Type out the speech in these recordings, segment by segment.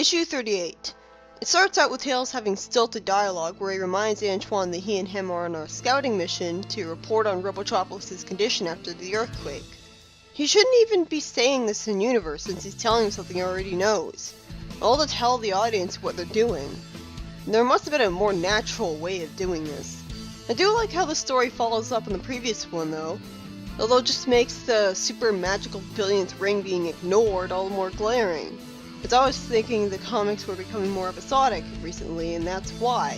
Issue 38. It starts out with Tails having stilted dialogue where he reminds Antoine that he and him are on a scouting mission to report on Robotropolis' condition after the earthquake. He shouldn't even be saying this in universe since he's telling him something he already knows, all to tell the audience what they're doing. There must have been a more natural way of doing this. I do like how the story follows up on the previous one though, although it just makes the super magical billionth ring being ignored all the more glaring. As I was thinking the comics were becoming more episodic recently, and that's why.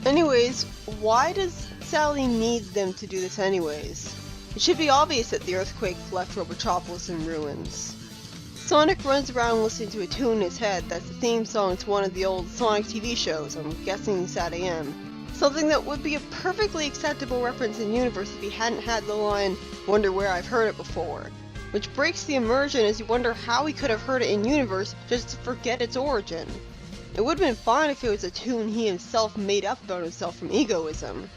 Anyways, why does Sally need them to do this anyways? It should be obvious that the earthquake left Robotropolis in ruins. Sonic runs around listening to a tune in his head that's the theme song to one of the old Sonic TV shows, I'm guessing Sad AM. Something that would be a perfectly acceptable reference in universe if he hadn't had the line, "Wonder where I've heard it before," which breaks the immersion as you wonder how he could have heard it in universe just to forget its origin. It would have been fine if it was a tune he himself made up about himself from egoism.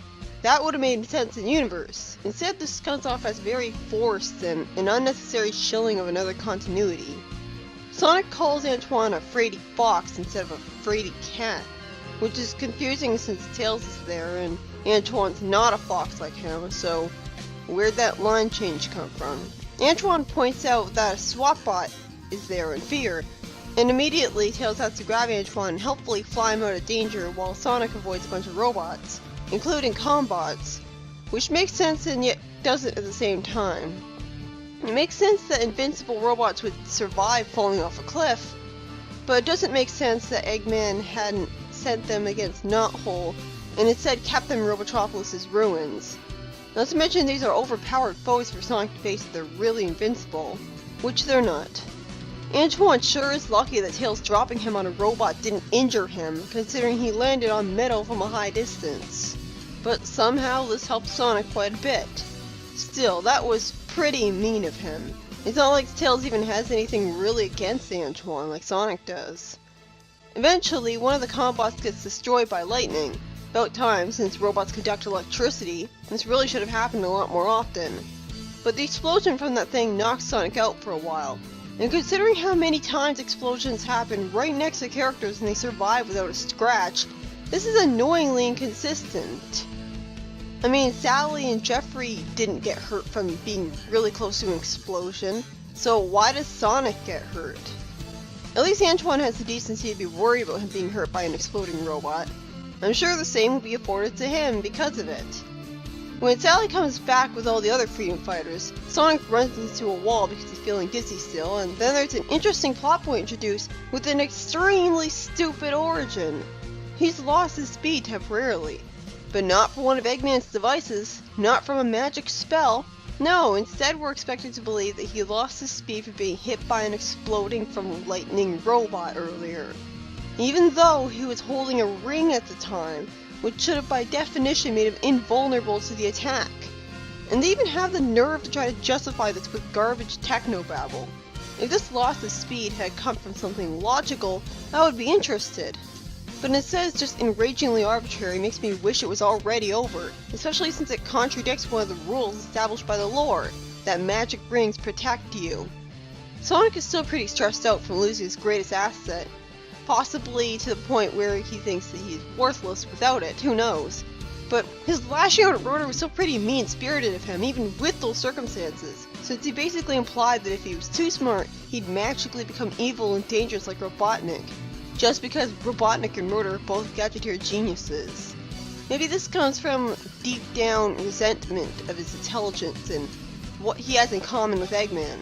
That would have made sense in universe. Instead, this comes off as very forced and an unnecessary shilling of another continuity. Sonic calls Antoine a fraidy fox instead of a fraidy cat, which is confusing since Tails is there and Antoine's not a fox like him, so where'd that line change come from? Antoine points out that a swap bot is there in fear, and immediately Tails has to grab Antoine and helpfully fly him out of danger while Sonic avoids a bunch of robots, including combots, which makes sense and yet doesn't at the same time. It makes sense that invincible robots would survive falling off a cliff, but it doesn't make sense that Eggman hadn't sent them against Knothole and instead kept them in Robotropolis' ruins. Not to mention these are overpowered foes for Sonic to face if they're really invincible, which they're not. Antoine sure is lucky that Tails dropping him on a robot didn't injure him, considering he landed on metal from a high distance. But somehow this helped Sonic quite a bit. Still, that was pretty mean of him. It's not like Tails even has anything really against Antoine like Sonic does. Eventually, one of the combots gets destroyed by lightning. About time, since robots conduct electricity. This really should have happened a lot more often. But the explosion from that thing knocks Sonic out for a while. And considering how many times explosions happen right next to characters and they survive without a scratch, this is annoyingly inconsistent. I mean, Sally and Jeffrey didn't get hurt from being really close to an explosion, so why does Sonic get hurt? At least Antoine has the decency to be worried about him being hurt by an exploding robot. I'm sure the same will be afforded to him because of it. When Sally comes back with all the other freedom fighters, Sonic runs into a wall because he's feeling dizzy still, and then there's an interesting plot point introduced with an extremely stupid origin. He's lost his speed temporarily, but not for one of Eggman's devices, not from a magic spell. No, instead we're expected to believe that he lost his speed for being hit by an exploding from lightning robot earlier. Even though he was holding a ring at the time, which should have by definition made him invulnerable to the attack. And they even have the nerve to try to justify this with garbage technobabble. If this loss of speed had come from something logical, I would be interested. But instead it's just enragingly arbitrary, makes me wish it was already over, especially since it contradicts one of the rules established by the lore, that magic rings protect you. Sonic is still pretty stressed out from losing his greatest asset, possibly to the point where he thinks that he's worthless without it, who knows. But his lashing out at Rotor was still pretty mean-spirited of him, even with those circumstances, since he basically implied that if he was too smart, he'd magically become evil and dangerous like Robotnik, just because Robotnik and Rotor are both gadgeteer geniuses. Maybe this comes from deep down resentment of his intelligence and what he has in common with Eggman.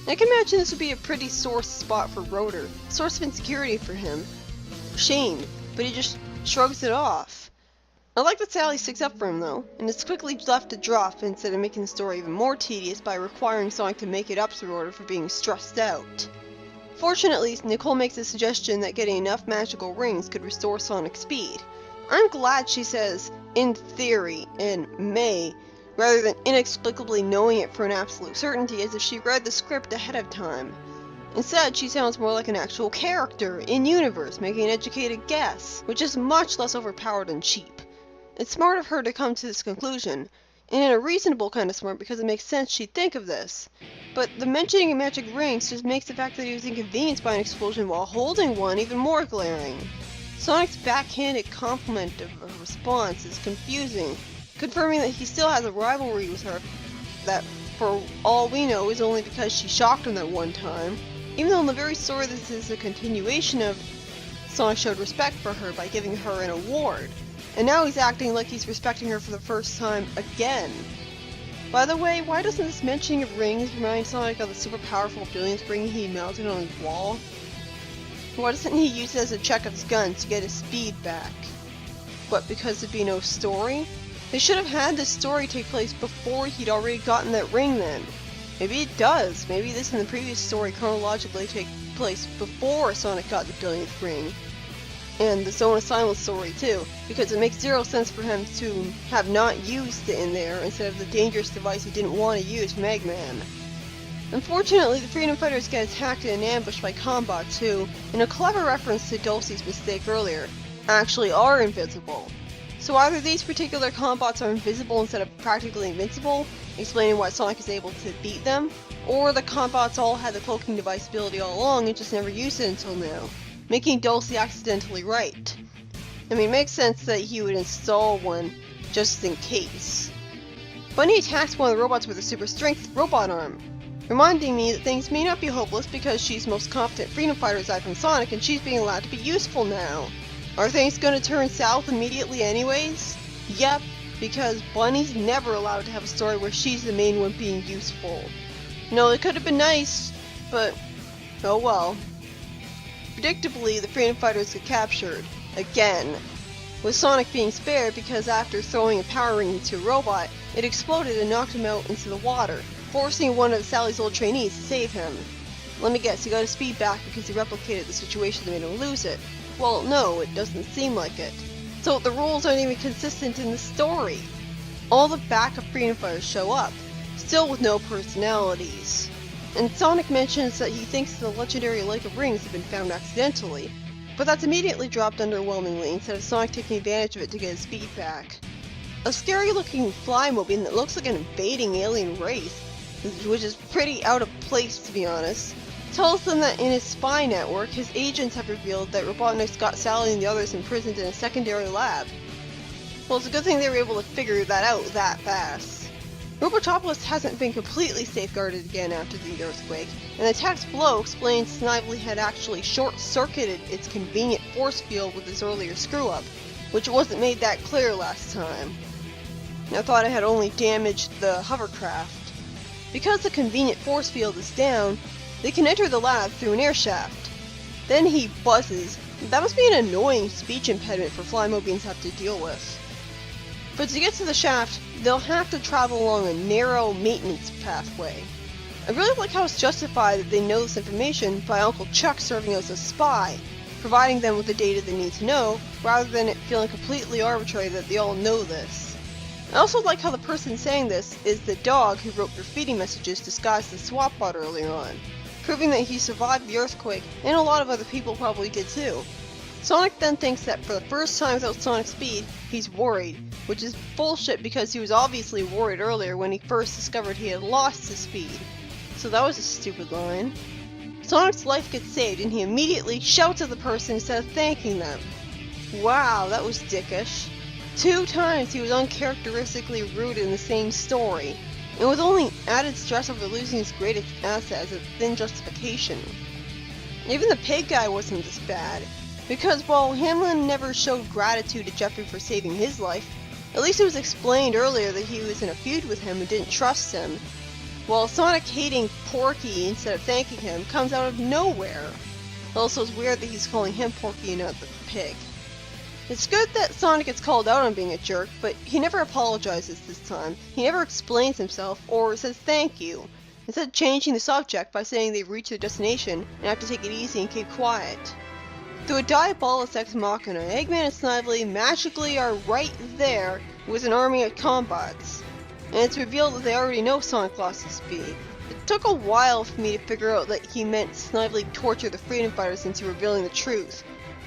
I can imagine this would be a pretty sore spot for Rotor, a source of insecurity for him. Shame, but he just shrugs it off. I like that Sally sticks up for him though, and is quickly left to drop instead of making the story even more tedious by requiring Sonic to make it up to Rotor for being stressed out. Fortunately, Nicole makes a suggestion that getting enough magical rings could restore Sonic's speed. I'm glad she says, in theory, and may, rather than inexplicably knowing it for an absolute certainty as if she read the script ahead of time. Instead, she sounds more like an actual character, in-universe, making an educated guess, which is much less overpowered and cheap. It's smart of her to come to this conclusion, and in a reasonable kind of smart because it makes sense she'd think of this. But the mentioning of magic rings just makes the fact that he was inconvenienced by an explosion while holding one even more glaring. Sonic's backhanded compliment of a response is confusing, confirming that he still has a rivalry with her that, for all we know, is only because she shocked him that one time. Even though in the very story this is a continuation of, Sonic showed respect for her by giving her an award. And now he's acting like he's respecting her for the first time again. By the way, why doesn't this mentioning of rings remind Sonic of the super powerful brilliance ring he mounted on his wall? Why doesn't he use it as a check of his guns to get his speed back? What, because there'd be no story? They should have had this story take place before he'd already gotten that ring then. Maybe it does. Maybe this and the previous story chronologically take place before Sonic got the billionth ring. And the Zone of Silence story too, because it makes zero sense for him to have not used it in there instead of the dangerous device he didn't want to use from Eggman. Unfortunately, the Freedom Fighters get attacked in an ambush by Combots who, in a clever reference to Dulcie's mistake earlier, actually are invisible. So either these particular Combots are invisible instead of practically invincible, explaining why Sonic is able to beat them, or the Combots all had the cloaking device ability all along and just never used it until now, making Dulcie accidentally right. I mean, it makes sense that he would install one just in case. Bunny attacks one of the robots with a super strength robot arm, reminding me that things may not be hopeless because she's the most competent freedom fighter aside from Sonic and she's being allowed to be useful now. Are things going to turn south immediately anyways? Yep, because Bunny's never allowed to have a story where she's the main one being useful. No, it could have been nice, but oh well. Predictably, the Freedom Fighters get captured, again, with Sonic being spared because after throwing a power ring into a robot, it exploded and knocked him out into the water, forcing one of Sally's old trainees to save him. Let me guess, he got his speed back because he replicated the situation that made him lose it. Well, no, it doesn't seem like it. So the rules aren't even consistent in the story. All the backup Freedom Fighters show up, still with no personalities. And Sonic mentions that he thinks the legendary Lake of Rings have been found accidentally, but that's immediately dropped underwhelmingly instead of Sonic taking advantage of it to get his speed back. A scary looking Flymobile that looks like an invading alien race, which is pretty out of place to be honest, tells them that in his spy network, his agents have revealed that Robotnik's got Sally and the others imprisoned in a secondary lab. Well, it's a good thing they were able to figure that out that fast. Robotropolis hasn't been completely safeguarded again after the earthquake, and the attack's blow explains Snively had actually short-circuited its convenient force field with his earlier screw-up, which wasn't made that clear last time. I thought it had only damaged the hovercraft. Because the convenient force field is down, they can enter the lab through an air shaft. Then he buzzes. That must be an annoying speech impediment for Flymobians to have to deal with. But to get to the shaft, they'll have to travel along a narrow maintenance pathway. I really like how it's justified that they know this information by Uncle Chuck serving as a spy, providing them with the data they need to know, rather than it feeling completely arbitrary that they all know this. I also like how the person saying this is the dog who wrote graffiti messages disguised as SWATbot earlier on, proving that he survived the earthquake, and a lot of other people probably did too. Sonic then thinks that for the first time without Sonic's speed, he's worried, which is bullshit because he was obviously worried earlier when he first discovered he had lost his speed. So that was a stupid line. Sonic's life gets saved and he immediately shouts at the person instead of thanking them. Wow, that was dickish. 2 times he was uncharacteristically rude in the same story, and with only added stress over losing his greatest asset as a thin justification. Even the pig guy wasn't this bad, because while Hamlin never showed gratitude to Jeffrey for saving his life, at least it was explained earlier that he was in a feud with him and didn't trust him, while Sonic hating Porky instead of thanking him comes out of nowhere. Also, it's weird that he's calling him Porky and not the pig. It's good that Sonic gets called out on being a jerk, but he never apologizes this time. He never explains himself or says thank you, instead changing the subject by saying they've reached their destination and have to take it easy and keep quiet. Through a diabolus ex machina, Eggman and Snively magically are right there with an army of Combots, and it's revealed that they already know Sonic lost his speed. It took a while for me to figure out that he meant Snively torture the Freedom Fighters into revealing the truth,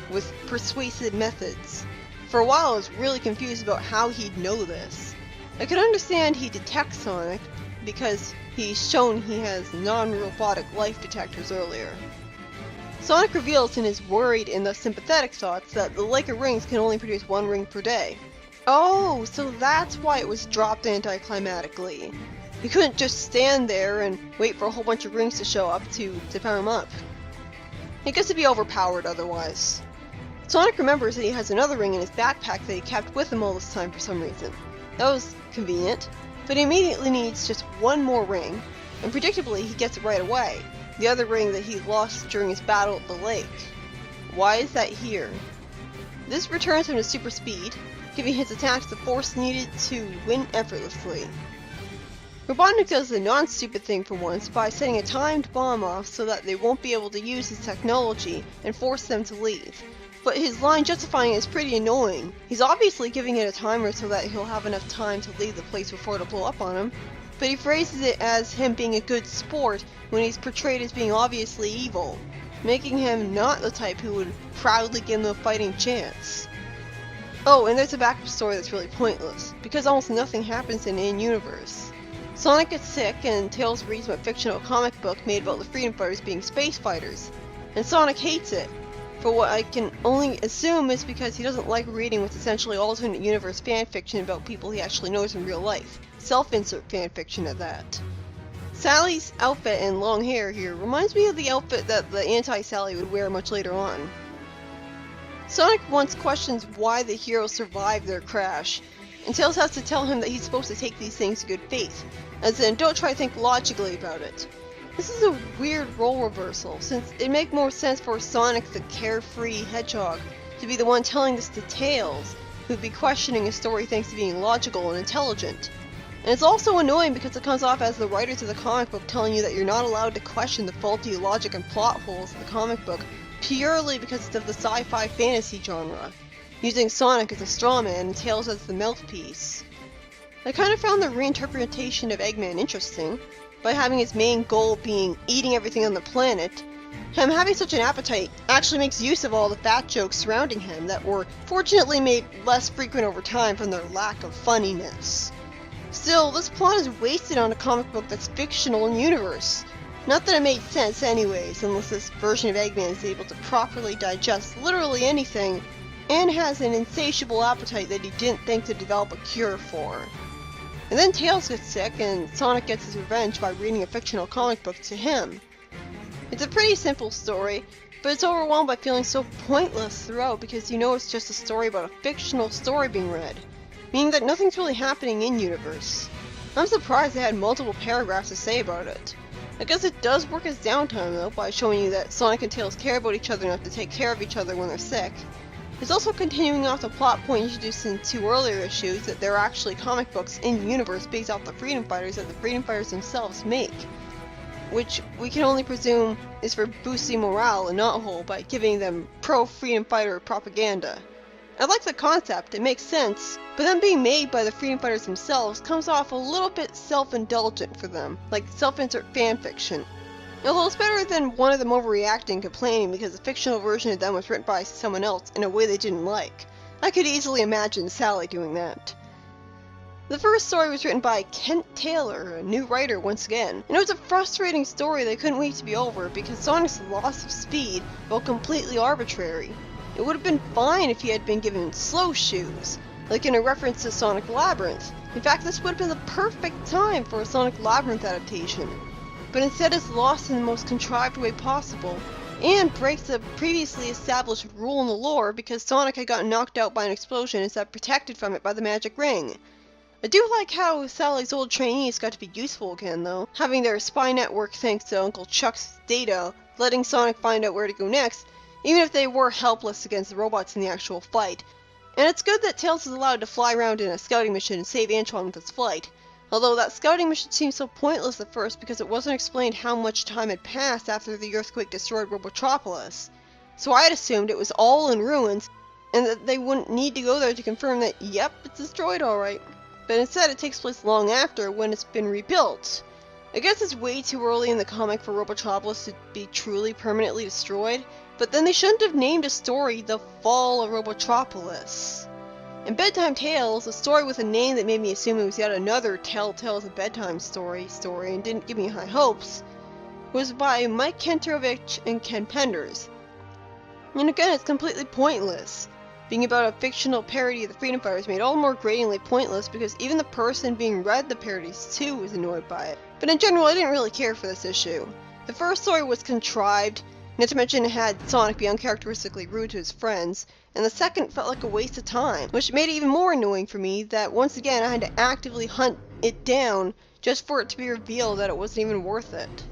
with persuasive methods. For a while I was really confused about how he'd know this. I can understand he detects Sonic, because he's shown he has non-robotic life detectors earlier. Sonic reveals in his worried and thus sympathetic thoughts that the Lake of Rings can only produce one ring per day. Oh, so that's why it was dropped anticlimactically. He couldn't just stand there and wait for a whole bunch of rings to show up to power him up. He gets to be overpowered otherwise. Sonic remembers that he has another ring in his backpack that he kept with him all this time for some reason. That was convenient, but he immediately needs just one more ring, and predictably he gets it right away. The other ring that he lost during his battle at the lake. Why is that here? This returns him to super speed, giving his attacks the force needed to win effortlessly. Robotnik does the non-stupid thing for once by setting a timed bomb off so that they won't be able to use his technology and force them to leave. But his line justifying it is pretty annoying. He's obviously giving it a timer so that he'll have enough time to leave the place before it'll blow up on him, but he phrases it as him being a good sport when he's portrayed as being obviously evil, making him not the type who would proudly give them a fighting chance. Oh, and there's a backup story that's really pointless, because almost nothing happens in universe. Sonic gets sick, and Tails reads a fictional comic book made about the Freedom Fighters being space fighters, and Sonic hates it, for what I can only assume is because he doesn't like reading what's essentially alternate universe fanfiction about people he actually knows in real life. Self-insert fanfiction at that. Sally's outfit and long hair here reminds me of the outfit that the anti-Sally would wear much later on. Sonic once questions why the heroes survived their crash, and Tails has to tell him that he's supposed to take these things in good faith, as in don't try to think logically about it. This is a weird role reversal, since it'd make more sense for Sonic the carefree hedgehog to be the one telling this to Tails, who'd be questioning his story thanks to being logical and intelligent. And it's also annoying because it comes off as the writers of the comic book telling you that you're not allowed to question the faulty logic and plot holes of the comic book purely because it's of the sci-fi fantasy genre, using Sonic as a strawman and Tails as the mouthpiece. I kind of found the reinterpretation of Eggman interesting, by having his main goal being eating everything on the planet. Him having such an appetite actually makes use of all the fat jokes surrounding him that were fortunately made less frequent over time from their lack of funniness. Still, this plot is wasted on a comic book that's fictional in universe. Not that it made sense anyways, unless this version of Eggman is able to properly digest literally anything, and has an insatiable appetite that he didn't think to develop a cure for. And then Tails gets sick, and Sonic gets his revenge by reading a fictional comic book to him. It's a pretty simple story, but it's overwhelmed by feeling so pointless throughout because you know it's just a story about a fictional story being read, meaning that nothing's really happening in universe. I'm surprised they had multiple paragraphs to say about it. I guess it does work as downtime though, by showing you that Sonic and Tails care about each other enough to take care of each other when they're sick. It's also continuing off the plot point introduced in 2 earlier issues that there are actually comic books in universe based off the Freedom Fighters that the Freedom Fighters themselves make, which we can only presume is for boosting morale and not whole by giving them pro-Freedom Fighter propaganda. I like the concept, it makes sense, but them being made by the Freedom Fighters themselves comes off a little bit self-indulgent for them, like self-insert fanfiction. Although it's better than one of them overreacting and complaining because the fictional version of them was written by someone else in a way they didn't like. I could easily imagine Sally doing that. The first story was written by Kent Taylor, a new writer once again, and it was a frustrating story that couldn't wait to be over because Sonic's loss of speed felt completely arbitrary. It would have been fine if he had been given slow shoes, like in a reference to Sonic Labyrinth. In fact, this would have been the perfect time for a Sonic Labyrinth adaptation. But instead is lost in the most contrived way possible, and breaks a previously established rule in the lore because Sonic had gotten knocked out by an explosion instead protected from it by the magic ring. I do like how Sally's old trainees got to be useful again though, having their spy network thanks to Uncle Chuck's data, letting Sonic find out where to go next, even if they were helpless against the robots in the actual fight. And it's good that Tails is allowed to fly around in a scouting mission and save Antoine with his flight. Although that scouting mission seemed so pointless at first because it wasn't explained how much time had passed after the earthquake destroyed Robotropolis. So I had assumed it was all in ruins, and that they wouldn't need to go there to confirm that, yep, it's destroyed alright. But instead it takes place long after, when it's been rebuilt. I guess it's way too early in the comic for Robotropolis to be truly permanently destroyed, but then they shouldn't have named a story The Fall of Robotropolis. In Bedtime Tales, a story with a name that made me assume it was yet another Telltale's a Bedtime story and didn't give me high hopes, was by Mike Kenterovich and Ken Penders. And again, it's completely pointless. Being about a fictional parody of the Freedom Fighters made all more gratingly pointless because even the person being read the parodies to was annoyed by it. But in general, I didn't really care for this issue. The first story was contrived, not to mention it had Sonic be uncharacteristically rude to his friends, and the second felt like a waste of time, which made it even more annoying for me that once again I had to actively hunt it down just for it to be revealed that it wasn't even worth it.